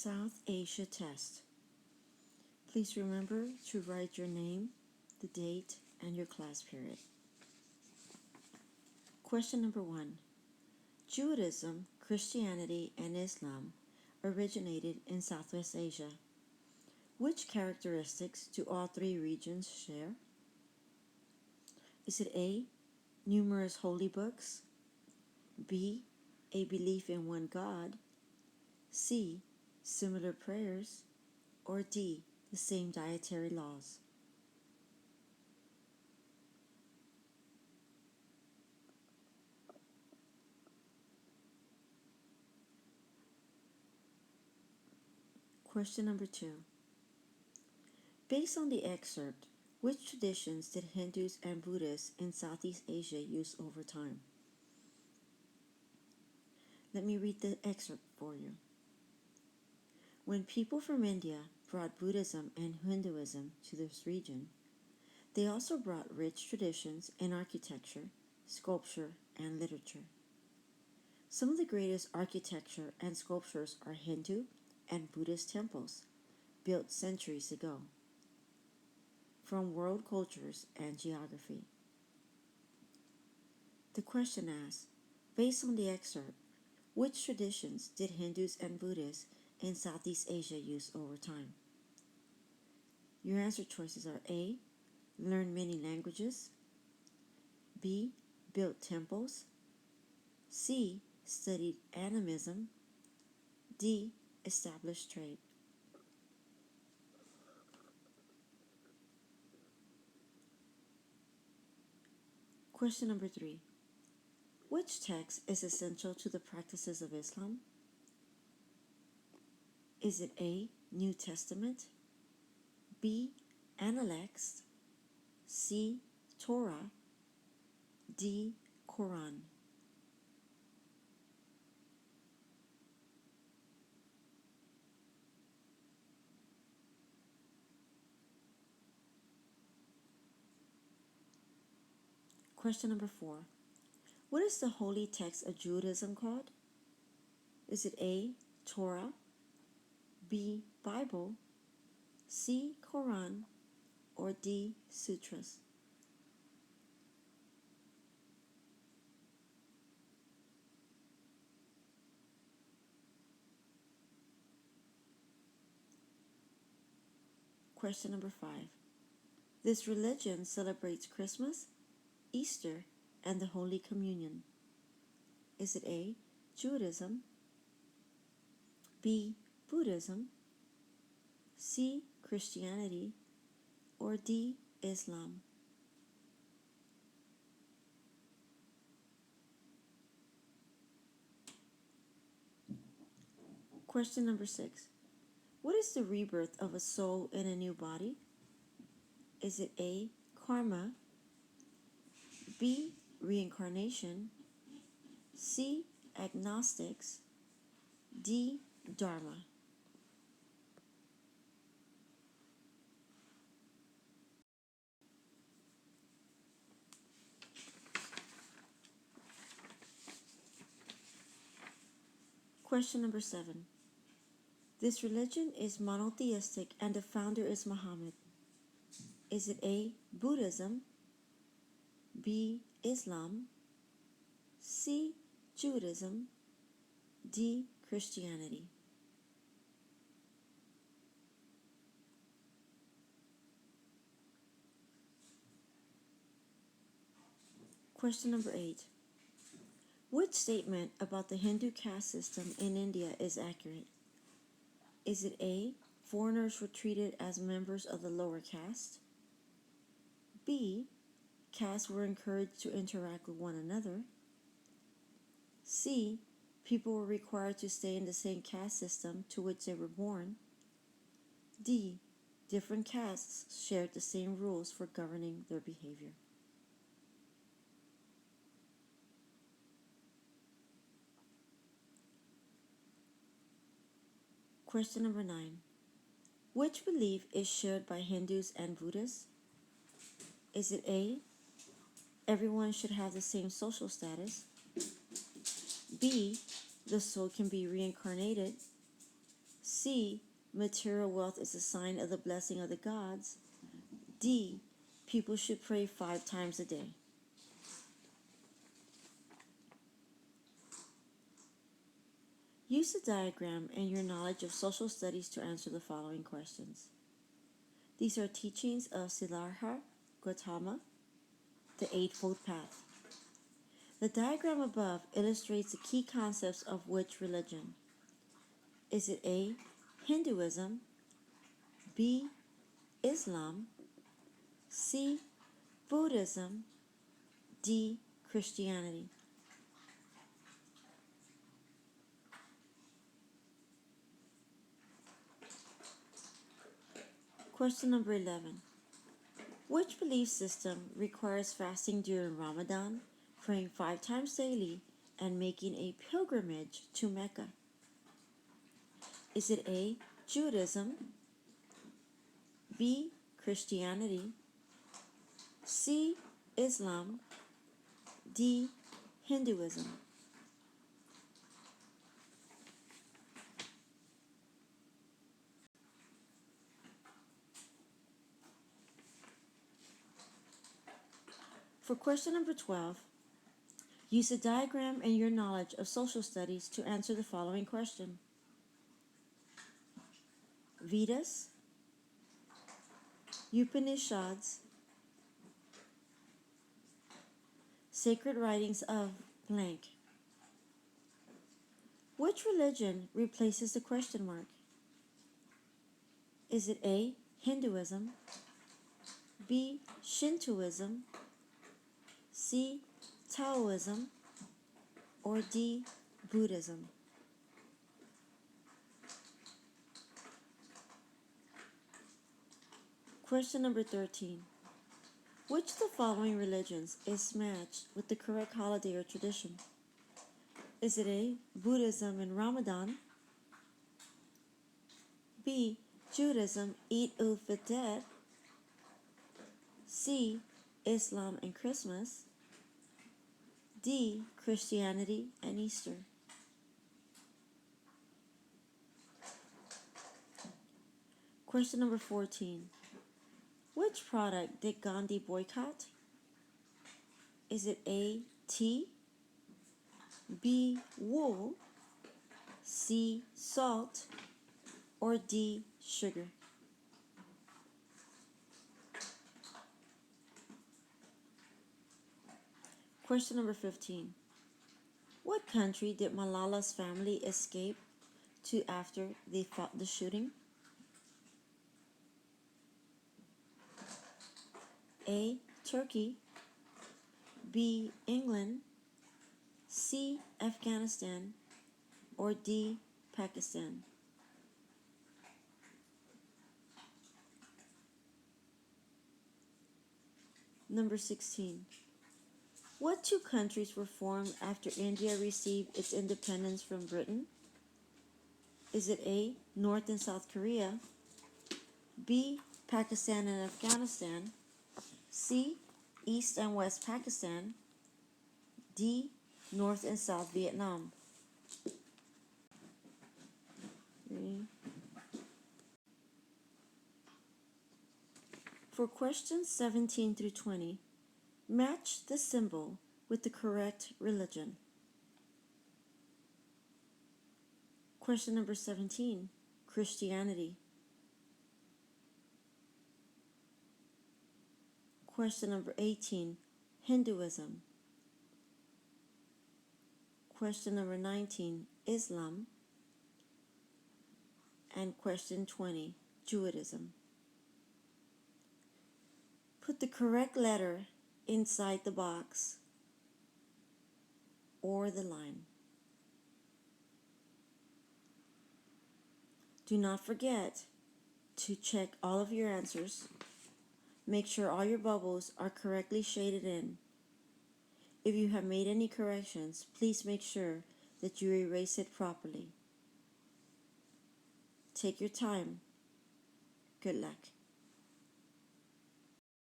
South Asia test. Please remember to write your name, the date, and your class period. Question number 1. Judaism, Christianity, and Islam originated in Southwest Asia. Which characteristics do all three regions share? Is it A, numerous holy books, B, a belief in one God, C, similar prayers, or D, the same dietary laws? Question number 2. Based on the excerpt, which traditions did Hindus and Buddhists in Southeast Asia use over time? Let me read the excerpt for you. When people from India brought Buddhism and Hinduism to this region, they also brought rich traditions in architecture, sculpture, and literature. Some of the greatest architecture and sculptures are Hindu and Buddhist temples, built centuries ago. From World Cultures and Geography. The question asks, based on the excerpt, which traditions did Hindus and Buddhists in Southeast Asia use over time? Your answer choices are A, learn many languages, B, built temples, C, studied animism, D, established trade. Question number 3. Which text is essential to the practices of Islam? Is it A, New Testament, B, Analects, C, Torah, D, Quran? Question number 4. What is the holy text of Judaism called? Is it A, Torah, B, Bible, C, Quran, or D, Sutras? Question number 5. This religion celebrates Christmas, Easter, and the Holy Communion. Is it A, Judaism, B, Buddhism, C, Christianity, or D, Islam? Question number 6. What is the rebirth of a soul in a new body? Is it A, karma, B, reincarnation, C, agnostics, D, dharma? Question number 7. This religion is monotheistic and the founder is Muhammad. Is it A, Buddhism, B, Islam, C, Judaism, D, Christianity? Question number 8. Which statement about the Hindu caste system in India is accurate? Is it A, foreigners were treated as members of the lower caste, B, castes were encouraged to interact with one another, C, people were required to stay in the same caste system to which they were born, D, different castes shared the same rules for governing their behavior? Question number 9. Which belief is shared by Hindus and Buddhists? Is it A, everyone should have the same social status, B, the soul can be reincarnated, C. Material wealth is a sign of the blessing of the gods. D. People should pray 5 times a day. Use the diagram and your knowledge of social studies to answer the following questions. These are teachings of Siddhartha Gautama, the Eightfold Path. The diagram above illustrates the key concepts of which religion? Is it A. Hinduism, B. Islam, C. Buddhism, D. Christianity? Question number 11. Which belief system requires fasting during Ramadan, praying 5 times daily, and making a pilgrimage to Mecca? Is it A. Judaism, B. Christianity, C. Islam, D. Hinduism? For question number 12, use a diagram and your knowledge of social studies to answer the following question. Vedas, Upanishads, sacred writings of blank. Which religion replaces the question mark? Is it A. Hinduism, B. Shintoism, C. Taoism, or D. Buddhism? Question number 13. Which of the following religions is matched with the correct holiday or tradition? Is it A. Buddhism and Ramadan, B. Judaism, Eid al-Fitr, C. Islam and Christmas, D. Christianity and Easter? Question number 14. Which product did Gandhi boycott? Is it A. Tea, B. Wool, C. Salt, or D. Sugar? Question number 15. What country did Malala's family escape to after they fought the shooting? A. Turkey, B. England, C. Afghanistan, or D. Pakistan? Number 16. What 2 countries were formed after India received its independence from Britain? Is it A. North and South Korea, B. Pakistan and Afghanistan, C. East and West Pakistan, D. North and South Vietnam? For questions 17 through 20, match the symbol with the correct religion. Question number 17, Christianity. Question number 18, Hinduism. Question number 19, Islam. And question 20, Judaism. Put the correct letter inside the box or the line. Do not forget to check all of your answers. Make sure all your bubbles are correctly shaded in. If you have made any corrections, please make sure that you erase it properly. Take your time. Good luck.